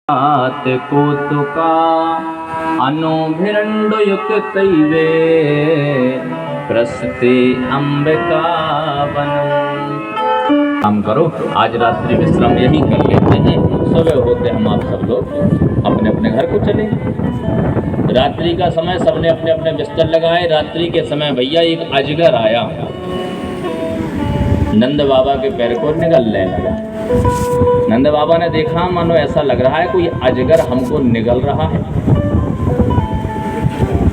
कौतुका अनुभिरण्डयुक्तैवे प्रसते अम्बिकावनम्। काम करो, आज रात्रि विश्राम यही कर लेते हैं। सुबह होते हम आप सब लोग अपने अपने घर को चले। रात्रि का समय सबने अपने अपने बिस्तर लगाए। रात्रि के समय भैया एक अजगर आया, नंद बाबा के पैर को निगलने लगा। नंद बाबा ने देखा, मानो ऐसा लग रहा है कोई अजगर हमको निगल रहा है।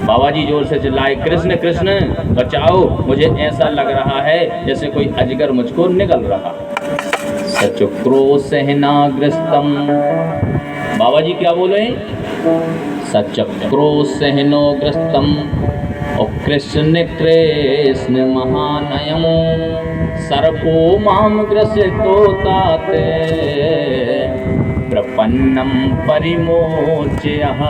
बाबा जी जोर से चिल्लाए, कृष्ण कृष्ण बचाओ, मुझे ऐसा लग रहा है जैसे कोई अजगर मुझको निगल रहा है। सचक्रोशहनाग्रस्तम, बाबा जी क्या बोले? सचक्रोशहनोग्रस्तम और कृष्ण कृष्ण महानयम सर्पो माम ग्रसितो ताते प्रपन्नम परिमोचयः।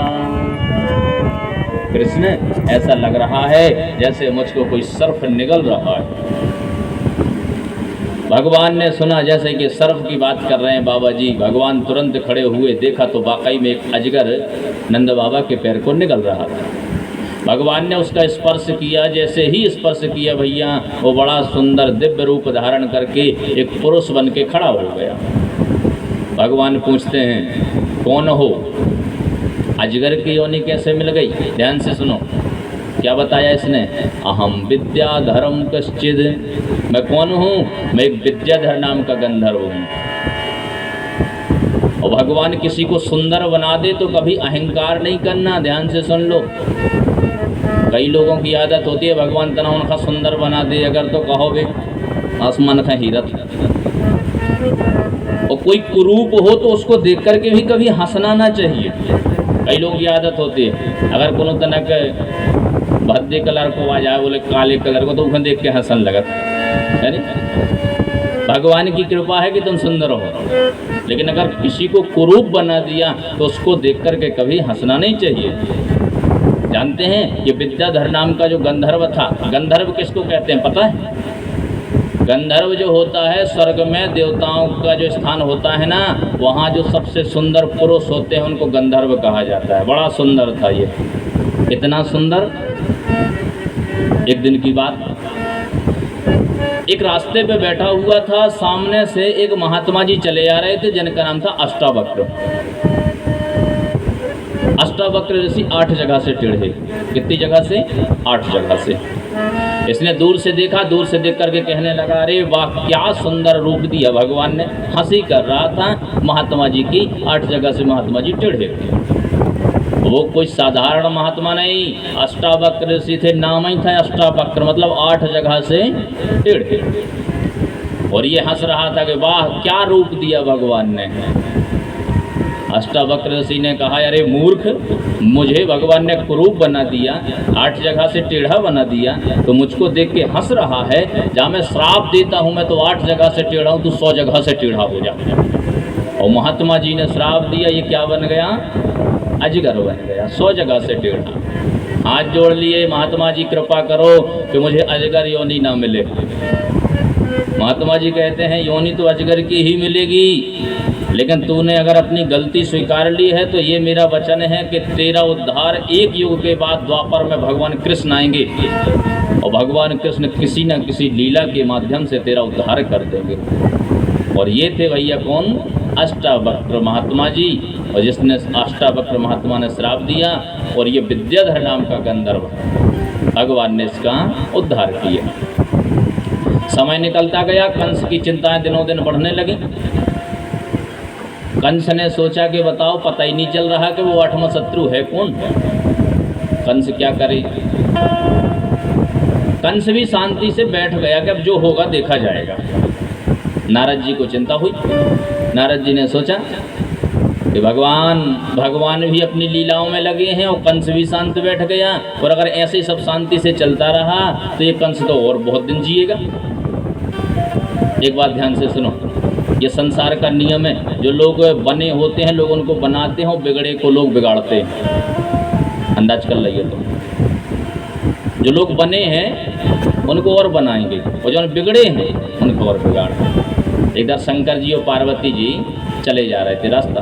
कृष्ण, ऐसा लग रहा है जैसे मुझको कोई सर्प निगल रहा है। भगवान ने सुना जैसे कि सर्प की बात कर रहे हैं बाबा जी। भगवान तुरंत खड़े हुए, देखा तो वाकई में एक अजगर नंद बाबा के पैर को निगल रहा था। भगवान ने उसका स्पर्श किया। जैसे ही स्पर्श किया भैया, वो बड़ा सुंदर दिव्य रूप धारण करके एक पुरुष बन के खड़ा हो गया। भगवान पूछते हैं, कौन हो? अजगर की योनि कैसे मिल गई? ध्यान से सुनो, क्या बताया इसने? अहम विद्याधरम कश्चिद, मैं कौन हूँ? मैं एक विद्याधर नाम का गंधर्व हूँ। और भगवान किसी को सुंदर बना दे तो कभी अहंकार नहीं करना। ध्यान से सुन लो, कई लोगों की आदत होती है भगवान तना उनका सुंदर बना दे अगर तो कहोगे आसमान का हीरत। और कोई कुरूप हो तो उसको देख करके भी कभी हंसना ना चाहिए। कई लोगों की आदत होती है, अगर कोनो तना के भद्दे कलर को आ जाए, बोले काले कलर को, तो उन्हें देख के हंसन लगत है। भगवान की कृपा है कि तुम सुंदर हो, लेकिन अगर किसी को कुरूप बना दिया तो उसको देख करके कभी हंसना नहीं चाहिए। जानते हैं ये विद्याधर नाम का जो गंधर्व था, गंधर्व किसको कहते हैं पता है? गंधर्व जो होता है स्वर्ग में देवताओं का जो स्थान होता है ना, वहाँ जो सबसे सुंदर पुरुष होते हैं उनको गंधर्व कहा जाता है। बड़ा सुंदर था ये, इतना सुंदर। एक दिन की बात, एक रास्ते पे बैठा हुआ था, सामने से एक महात्मा जी चले आ रहे थे जिनका नाम था अष्टावक्र। अष्टावक्र ऋषि 8 जगह से टेढ़े। कितनी जगह से? 8 जगह से। इसने दूर से देखा, दूर से देख करके कहने लगा, अरे वाह क्या सुंदर रूप दिया भगवान ने। हंसी कर रहा था महात्मा जी की। 8 जगह से महात्मा जी टेढ़े थे। वो कोई साधारण महात्मा नहीं, अष्टावक्र ऋषि थे, नाम ही था अष्टावक्र, मतलब 8 जगह से टेढ़े। और ये हंस रहा था कि वाह क्या रूप दिया भगवान ने। अष्टावक्र ऋषि ने कहा, अरे मूर्ख, मुझे भगवान ने कुरूप बना दिया, 8 जगह से टेढ़ा बना दिया, तो मुझको देख के हंस रहा है। जहाँ मैं श्राप देता हूँ मैं तो 8 जगह से टेढ़ा हूँ, तो 100 जगह से टेढ़ा हो जा। और महात्मा जी ने श्राप दिया, ये क्या बन गया? अजगर बन गया, 100 जगह से टेढ़ा। हाथ जोड़ लिए, महात्मा जी कृपा करो कि मुझे अजगर योनि ना मिले। महात्मा जी कहते हैं, योनि तो अजगर की ही मिलेगी, लेकिन तूने अगर अपनी गलती स्वीकार ली है तो ये मेरा वचन है कि तेरा उद्धार एक युग के बाद द्वापर में भगवान कृष्ण आएंगे और भगवान कृष्ण किसी न किसी लीला के माध्यम से तेरा उद्धार कर देंगे। और ये थे भैया कौन? अष्टावक्र महात्मा जी। और जिसने अष्टावक्र महात्मा ने श्राप दिया, और ये विद्याधर नाम का गंधर्व, भगवान ने इसका उद्धार किया। समय निकलता गया, कंस की चिंताएं दिनों दिन बढ़ने लगी। कंस ने सोचा कि बताओ, पता ही नहीं चल रहा कि वो 8वां शत्रु है कौन। कंस क्या करे? कंस भी शांति से बैठ गया कि अब जो होगा देखा जाएगा। नारद जी को चिंता हुई। नारद जी ने सोचा कि भगवान भी अपनी लीलाओं में लगे हैं और कंस भी शांत बैठ गया, और अगर ऐसे सब शांति से चलता रहा तो ये कंस तो और बहुत दिन जिएगा। एक बात ध्यान से सुनो, ये संसार का नियम है। जो लोग बने होते हैं लोग उनको बनाते हैं, और बिगड़े को लोग बिगाड़ते हैं। अंदाज कर लिया तो जो लोग बने हैं उनको और बनाएंगे, और जो बिगड़े हैं उनको और बिगाड़ेंगे। इधर शंकर जी और पार्वती जी चले जा रहे थे रास्ता,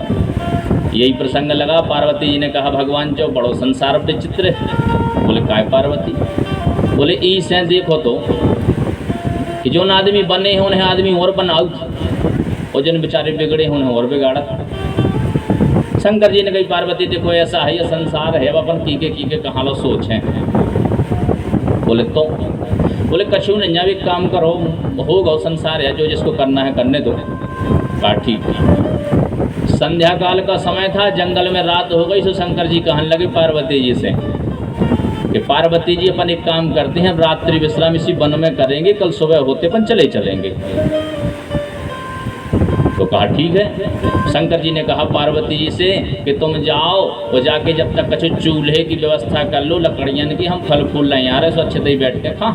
यही प्रसंग लगा। पार्वती जी ने कहा भगवान जो बड़ो संसार विचित्र है। बोले काय पार्वती? बोले ई से देखो तो कि जो आदमी बने हैं उन्हें आदमी और बनाऊ, और जिन बेचारे बिगड़े हैं उन्हें और बिगाड़ा। शंकर जी ने कही पार्वती देखो ऐसा है, ये संसार है, अब अपन कीके कहाँ लो सोच हैं। बोले तो बोले कछु नहीं, अब एक काम करो, होगा संसार है, जो जिसको करना है करने दो। कहा ठीक है। संध्या काल का समय था, जंगल में रात हो गई, तो शंकर जी कहने लगे पार्वती जी से कि पार्वती जी अपन एक काम करते हैं, अब रात्रि विश्राम इसी वन में करेंगे, कल सुबह होते अपन चले चलेंगे। तो कहा ठीक है। शंकर जी ने कहा पार्वती जी से कि तुम जाओ, वो जाके जब तक कछु चूल्हे की व्यवस्था कर लो, लकड़ियाँ की, हम फल फूल लाए आ रहे, सो अच्छे से बैठ के खाएं।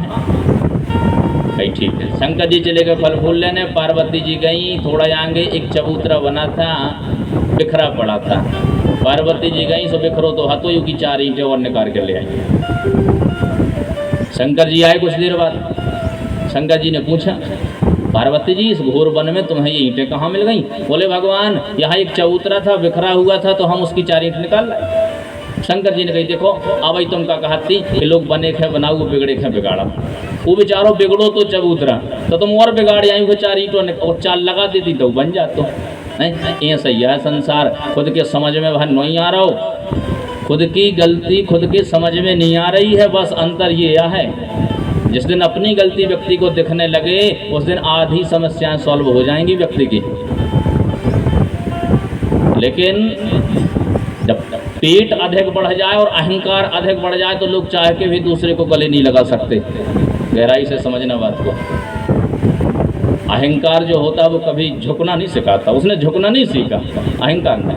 भाई ठीक है। शंकर जी चले गए फल फूल लेने, पार्वती जी गई, थोड़ा आगे एक चबूतरा बना था, बिखरा पड़ा था। पार्वती जी गई, सो बिखरो तो हाथों की 4 ईंटें और निकाल के ले आई। शंकर जी आए कुछ देर बाद। शंकर जी ने पूछा पार्वती जी इस घोर वन में तुम्हें ये ईंटें कहाँ मिल गई? बोले भगवान यहाँ एक चबूतरा था, बिखरा हुआ था, तो हम उसकी 4 ईंट निकाल लाए। शंकर जी ने कही देखो अब तुम का कहती कि लोग बने खे बनाओ, बिगड़े खे बिगाड़ा। वो बेचारो बिगड़ो तो चबूतरा, तो तुम और बिगाड़ आई 4 ईंटों और 4 लगा देती तो बन जातो। नहीं ये सही है संसार, खुद के समझ में वह नहीं आ रहा हो, खुद की गलती खुद के समझ में नहीं आ रही है। बस अंतर ये है, जिस दिन अपनी गलती व्यक्ति को दिखने लगे उस दिन आधी समस्याएं सॉल्व हो जाएंगी व्यक्ति की। लेकिन जब पेट अधिक बढ़ जाए और अहंकार अधिक बढ़ जाए तो लोग चाह के भी दूसरे को गले नहीं लगा सकते। गहराई से समझना बात को। अहंकार जो होता है वो कभी झुकना नहीं सिखाता, उसने झुकना नहीं सीखा अहंकार ने।